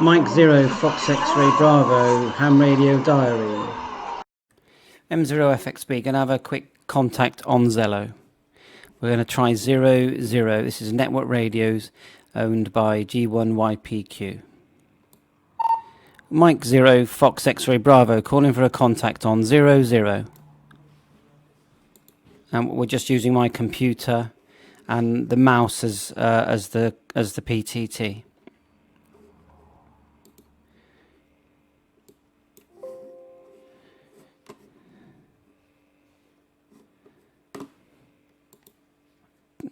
Mike Zero, Fox X-Ray Bravo, Ham Radio Diary. M0FXB, going to have a quick contact on Zello. We're going to try 00. This is Network Radios owned by G1YPQ. Mike Zero, Fox X-Ray Bravo, calling for a contact on 00. And we're just using my computer and the mouse as the PTT.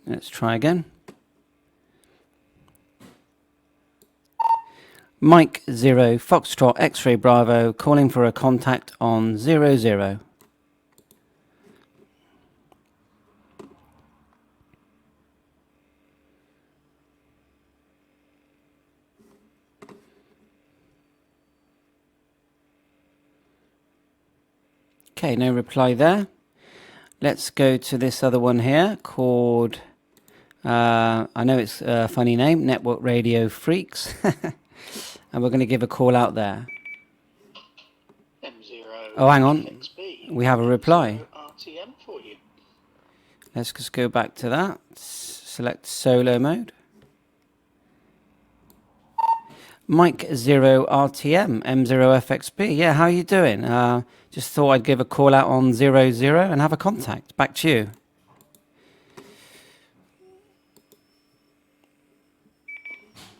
Let's try again. Mike Zero, Foxtrot X-Ray Bravo, calling for a contact on 00. Okay, no reply there. Let's go to this other one here called, I know it's a funny name, Network Radio Freaks. And we're going to give a call out there. Oh, hang on. We have a reply. Let's just go back to that. Select solo mode. Mike Zero RTM, M0FXB. Yeah, how are you doing? Just thought I'd give a call out on 00 and have a contact. Back to you.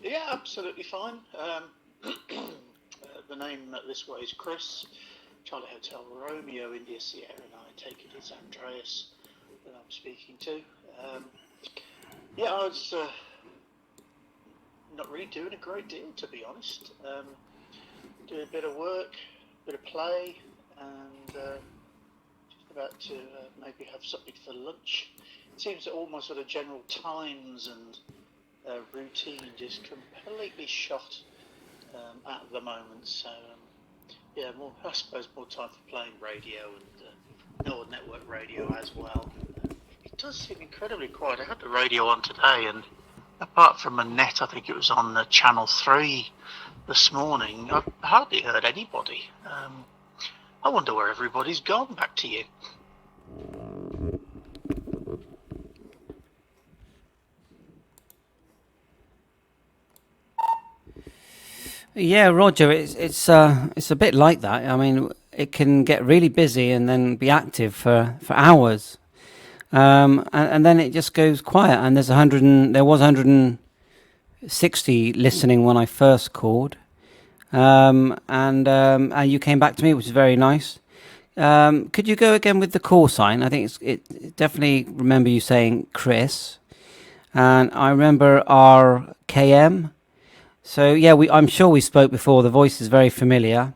Yeah, absolutely fine. The name this way is Chris, Charlie Hotel Romeo, India Sierra, and I take it it's Andreas that I'm speaking to. Yeah, I was not really doing a great deal, to be honest. Doing a bit of work, a bit of play, and just about to maybe have something for lunch. It seems that all my sort of general times and routine just completely shot at the moment. So yeah, I suppose more time for playing radio and network radio as well. It does seem incredibly quiet. I had the radio on today, and apart from a net, I think it was on channel 3 this morning, I've hardly heard anybody. I wonder where everybody's gone. Back to you. Yeah, Roger, it's a bit like that. I mean, it can get really busy and then be active for hours, and then it just goes quiet. And there was 160 listening when I first called, and you came back to me, which is very nice. Could you go again with the call sign? I think it definitely remember you saying Chris, and I remember RKM. So yeah, I'm sure we spoke before. The voice is very familiar.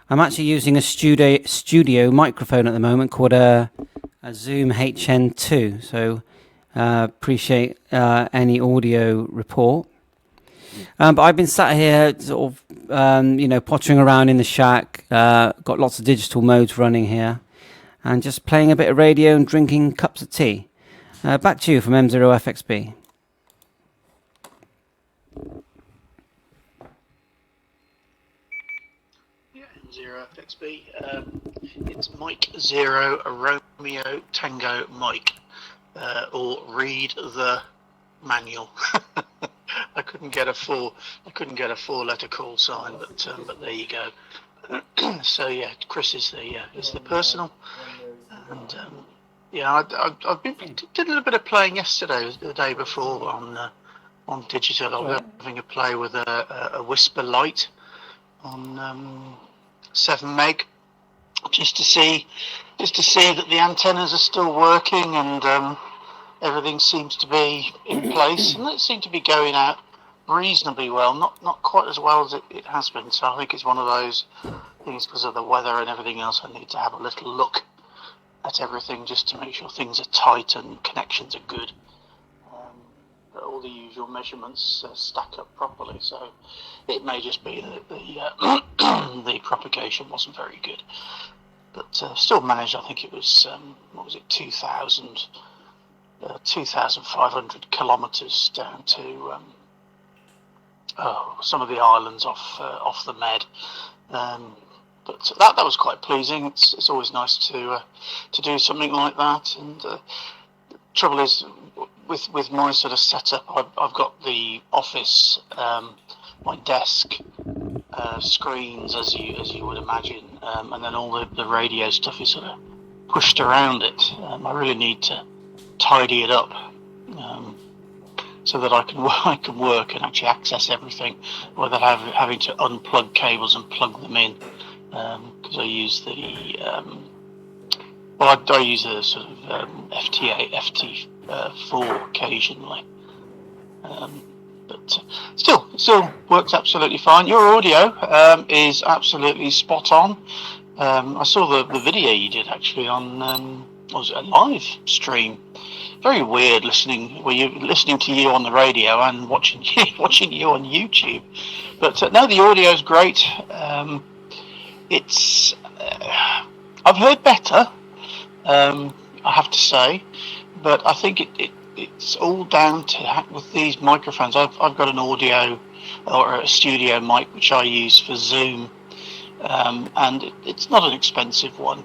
I'm actually using a studio microphone at the moment called a Zoom HN2. So appreciate any audio report. But I've been sat here sort of, pottering around in the shack. Got lots of digital modes running here, and just playing a bit of radio and drinking cups of tea. Back to you from M0FXB. FXB. It's Mike Zero Romeo Tango Mike, or read the manual. I couldn't get a 4-letter call sign, but there you go. So yeah, Chris is the personal, and yeah, I've did a little bit of playing yesterday, the day before on digital. I was having a play with a Whisper Lite on 7 meg, just to see that the antennas are still working and everything seems to be in place, and it seemed to be going out reasonably well, not quite as well as it has been. So I think it's one of those things, because of the weather and everything else, I need to have a little look at everything just to make sure things are tight and connections are good, that all the usual measurements stack up properly. So it may just be that the propagation wasn't very good, but still managed. I think it was 2,500 kilometers down to some of the islands off the Med. But that was quite pleasing. It's always nice to do something like that. And the trouble is, with my sort of setup, I've got the office, my desk, screens as you would imagine, and then all the radio stuff is sort of pushed around it. I really need to tidy it up so that I can work and actually access everything without having to unplug cables and plug them in. Because I use I use a sort of FT4 occasionally. But still works absolutely fine. Your audio is absolutely spot on. I saw the video you did actually on was it a live stream? Very weird listening to you on the radio and watching you on YouTube. But no, the audio is great. It's I've heard better, I have to say, but I think it's all down to with these microphones. I've got an audio or a studio mic which I use for Zoom, and it's not an expensive one,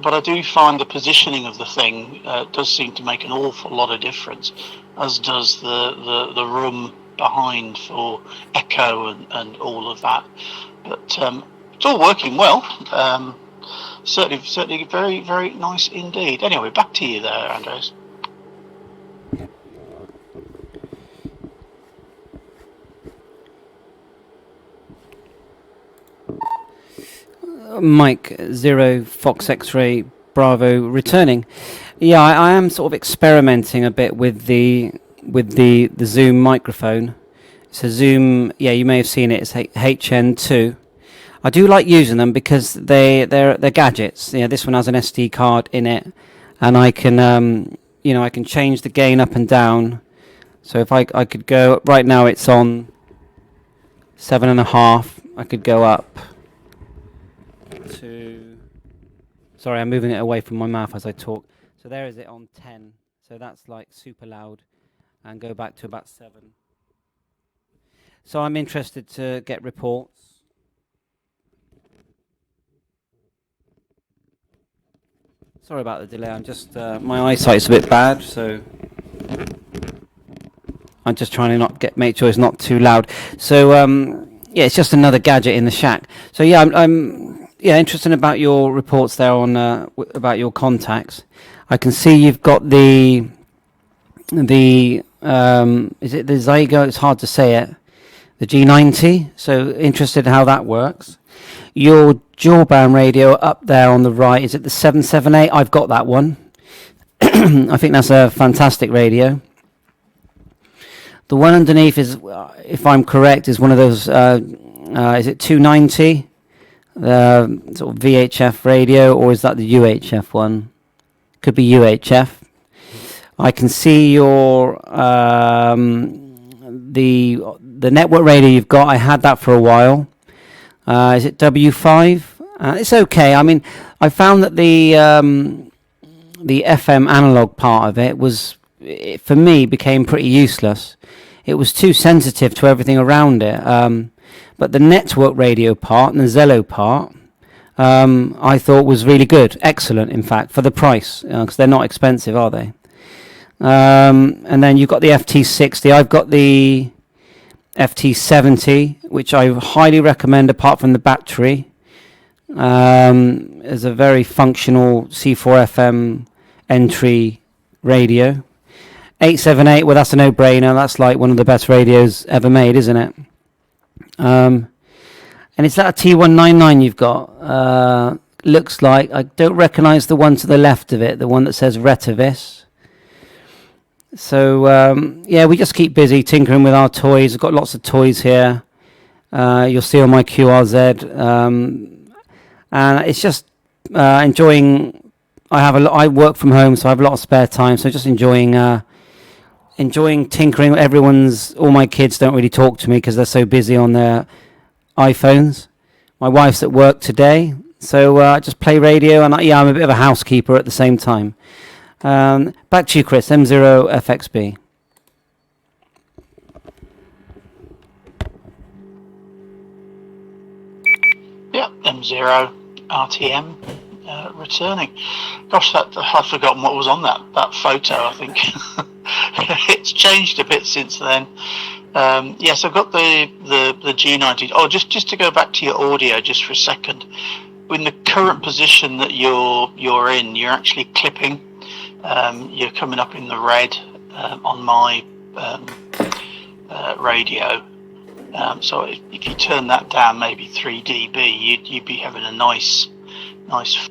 but I do find the positioning of the thing does seem to make an awful lot of difference, as does the room behind for echo and all of that. But it's all working well. Certainly very, very nice indeed. Anyway, back to you there, Andres. Mike 0 Fox X-ray Bravo returning. Yeah, I am sort of experimenting a bit with the Zoom microphone. It's a Zoom. Yeah, you may have seen it. It's HN2. I do like using them because they're gadgets. Yeah, this one has an SD card in it, and I can I can change the gain up and down. So if I could go right now, it's on 7.5. I could go up to. Sorry, I'm moving it away from my mouth as I talk. So there is it on 10. So that's like super loud, and go back to about 7. So I'm interested to get reports. Sorry about the delay. I'm just my eyesight's a bit bad, so I'm just trying to make sure it's not too loud. So yeah, it's just another gadget in the shack. So yeah, I'm interested about your reports there on about your contacts. I can see you've got the is it the Zygo? It's hard to say it. The G90. So interested in how that works. Your dual band radio up there on the right, is it the 778? I've got that one. I think that's a fantastic radio. The one underneath is, if I'm correct, is one of those, is it 290? Sort of VHF radio, or is that the UHF one? Could be UHF. I can see your, the network radio you've got. I had that for a while. Is it W5? It's okay. I mean, I found that the FM analog part of it for me, became pretty useless. It was too sensitive to everything around it. But the network radio part and the Zello part, I thought was really good. Excellent, in fact, for the price, because they're not expensive, are they? And then you've got the FT60. I've got the FT70, which I highly recommend apart from the battery. Is a very functional C4FM entry radio. 878, well, that's a no-brainer. That's like one of the best radios ever made, isn't it? And it's that a T199 you've got. Looks like, I don't recognize the one to the left of it, the one that says Retavis. So, yeah, we just keep busy tinkering with our toys. I've got lots of toys here. You'll see on my QRZ. And it's just enjoying. I work from home, so I have a lot of spare time. So just enjoying tinkering. All my kids don't really talk to me because they're so busy on their iPhones. My wife's at work today, so I just play radio. And I'm a bit of a housekeeper at the same time. Back to you, Chris. M0FXB. M0 RTM returning. Gosh, I've forgotten what was on that photo. I think it's changed a bit since then. Yes, I've got the G90. Oh, just to go back to your audio just for a second. In the current position that you're in, you're actually clipping. You're coming up in the red on my radio. So if you turn that down maybe 3 dB, you'd be having a nice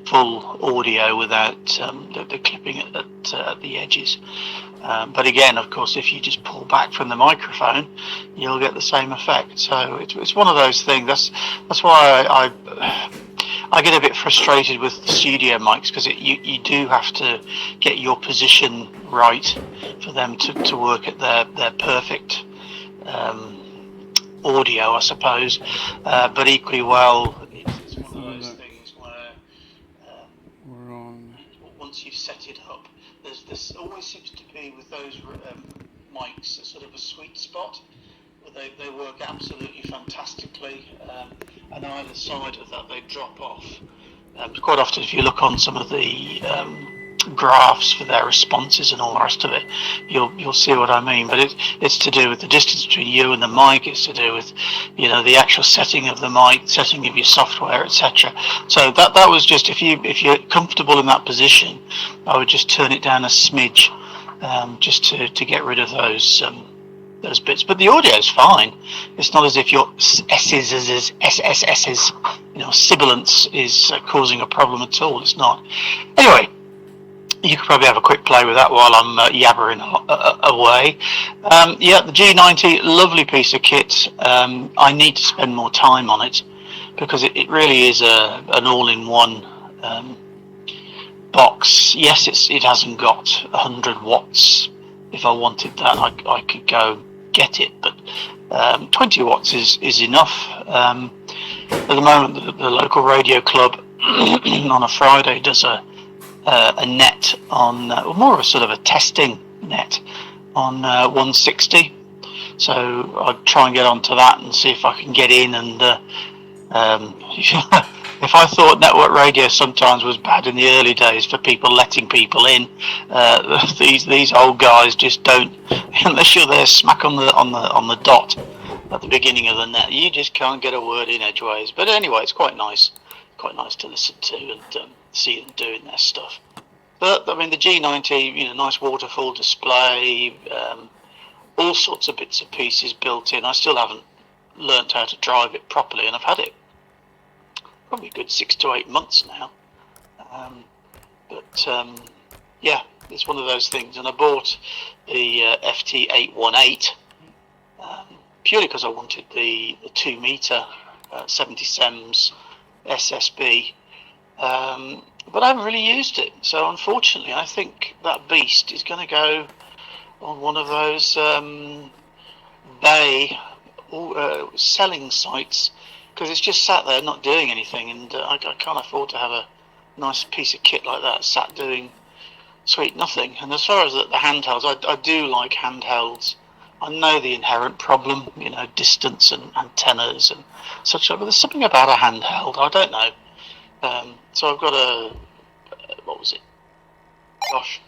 full audio without the clipping at the edges. But again, of course, if you just pull back from the microphone, you'll get the same effect. So it's one of those things. That's why I get a bit frustrated with the studio mics, because you do have to get your position right for them to work at their perfect audio, I suppose. But equally well, it's one of those things where once you've set it up, there's always seems to be with those mics a sort of a sweet spot where they work absolutely fantastically, and either side of that they drop off. Quite often, if you look on some of the graphs for their responses and all the rest of it, you'll see what I mean. But it's to do with the distance between you and the mic. It's to do with the actual setting of the mic, setting of your software, etc. So that was just if you're comfortable in that position, I would just turn it down a smidge, just to get rid of those bits. But the audio is fine. It's not as if your SS's sibilance is causing a problem at all. It's not. Anyway, you could probably have a quick play with that while I'm yabbering away. The G90, lovely piece of kit. I need to spend more time on it because it really is an all-in-one box. Yes, it hasn't got 100 watts. If I wanted that, I could go get it, but 20 watts is enough. At the moment, the local radio club on a Friday does a net on more of a sort of a testing net on 160, so I'd try and get onto that and see if I can get in. And if I thought network radio sometimes was bad in the early days for people letting people in, these old guys just don't, unless you're there smack on the dot at the beginning of the net, you just can't get a word in edgeways. But anyway, it's quite nice to listen to and see them doing their stuff. But I mean, the G90, nice waterfall display, all sorts of bits and pieces built in. I still haven't learnt how to drive it properly, and I've had it probably a good 6 to 8 months now. It's one of those things. And I bought the FT818 purely because I wanted the 2 meter 70 SEMS SSB. But I haven't really used it, so unfortunately I think that beast is going to go on one of those bay selling sites, because it's just sat there not doing anything, and I can't afford to have a nice piece of kit like that sat doing sweet nothing. And as far as the handhelds, I do like handhelds. I know the inherent problem, distance and antennas and such, but there's something about a handheld, I don't know. So I've got what was it? Gosh.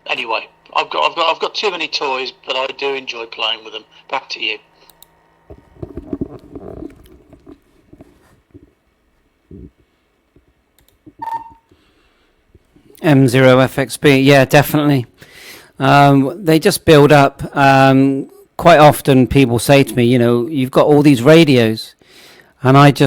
Anyway, I've got too many toys, but I do enjoy playing with them. Back to you. M0FXB, yeah, definitely. They just build up. Quite often people say to me, you've got all these radios, and I just